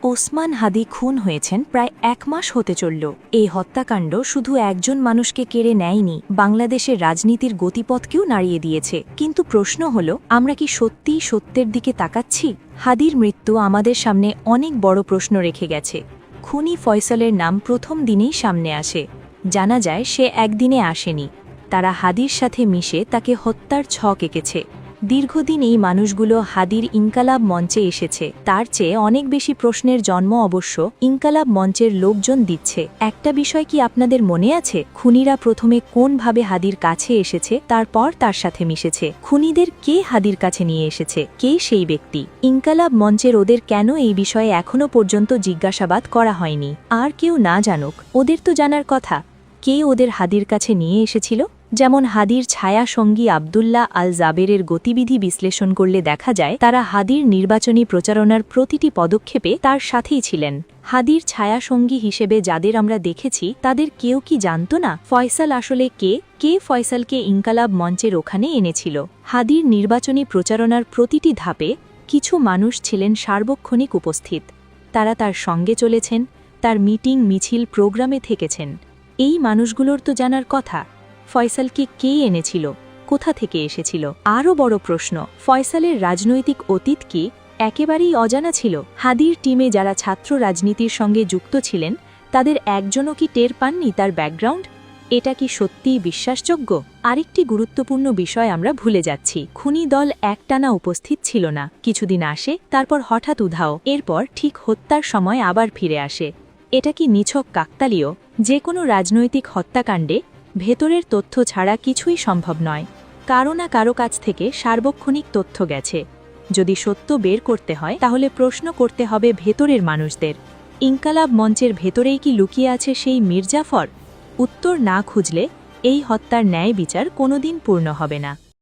ওসমান হাদি খুন হয়েছেন প্রায় 1 মাস হতে চলল। এই হত্যাকাণ্ড শুধু একজন মানুষকে কেড়ে নেয়নি, বাংলাদেশের রাজনীতির গতিপথকেও নাড়িয়ে দিয়েছে। কিন্তু প্রশ্ন হল, আমরা কি সত্যিই সত্যের দিকে তাকাচ্ছি? হাদির মৃত্যু আমাদের সামনে অনেক বড় প্রশ্ন রেখে গেছে। খুনি ফয়সালের নাম প্রথম দিনেই সামনে আসে। জানা যায় সে একদিনে আসেনি, তারা হাদির সাথে মিশে তাকে হত্যার ছক এঁকেছে। দীর্ঘদিন এই মানুষগুলো হাদির ইনকালাব মঞ্চে এসেছে, তার চেয়ে অনেক বেশি প্রশ্নের জন্ম অবশ্য ইনকালাব মঞ্চের লোকজন দিচ্ছে। একটা বিষয় কি আপনাদের মনে আছে? খুনিরা প্রথমে কোনভাবে হাদির কাছে এসেছে, তারপর তার সাথে মিশেছে। খুনিদের কে হাদির কাছে নিয়ে এসেছে, কে সেই ব্যক্তি? ইনকালাব মঞ্চের ওদের কেন এই বিষয়ে এখনও পর্যন্ত জিজ্ঞাসাবাদ করা হয়নি? আর কেউ না জানুক, ওদের তো জানার কথা। কে ওদের হাদির কাছে নিয়ে এসেছিল? যেমন হাদির ছায়া সঙ্গী আবদুল্লাহ আল জাবেরের গতিবিধি বিশ্লেষণ করলে দেখা যায় তারা হাদির নির্বাচনী প্রচারণার প্রতিটি পদক্ষেপে তার সাথেই ছিলেন। হাদির ছায়া সঙ্গী হিসেবে যাদের আমরা দেখেছি তাদের কেউ কি জানত না ফয়সাল আসলে কে ফয়সালকে ইনকালাব মঞ্চের ওখানে এনেছিল? হাদির নির্বাচনী প্রচারণার প্রতিটি ধাপে কিছু মানুষ ছিলেন সার্বক্ষণিক উপস্থিত। তারা তার সঙ্গে চলেছেন, তার মিটিং মিছিল প্রোগ্রামে থেকেছেন। এই মানুষগুলোর তো জানার কথা ফয়সালকে কে এনেছিল, কোথা থেকে এসেছিল। আরও বড় প্রশ্ন, ফয়সালের রাজনৈতিক অতীত কি একেবারেই অজানা ছিল? হাদির টিমে যারা ছাত্র রাজনীতির সঙ্গে যুক্ত ছিলেন তাদের একজনও কি টের পাননি তার ব্যাকগ্রাউন্ড? এটা কি সত্যিই বিশ্বাসযোগ্য? আরেকটি গুরুত্বপূর্ণ বিষয় আমরা ভুলে যাচ্ছি, খুনি দল একটানা উপস্থিত ছিল না। কিছুদিন আসে, তারপর হঠাৎ উধাও, এরপর ঠিক হত্যার সময় আবার ফিরে আসে। এটা কি নিছক কাকতালীয়? যে কোনো রাজনৈতিক হত্যাকাণ্ডে ভেতরের তথ্য ছাড়া কিছুই সম্ভব নয়। কারো না কারো কাছ থেকে সার্বক্ষণিক তথ্য গেছে। যদি সত্য বের করতে হয় তাহলে প্রশ্ন করতে হবে ভেতরের মানুষদের। ইনকালাব মঞ্চের ভেতরেই কি লুকিয়ে আছে সেই মীর জাফর? উত্তর না খুঁজলে এই হত্যার ন্যায় বিচার কোনোদিন পূর্ণ হবে না।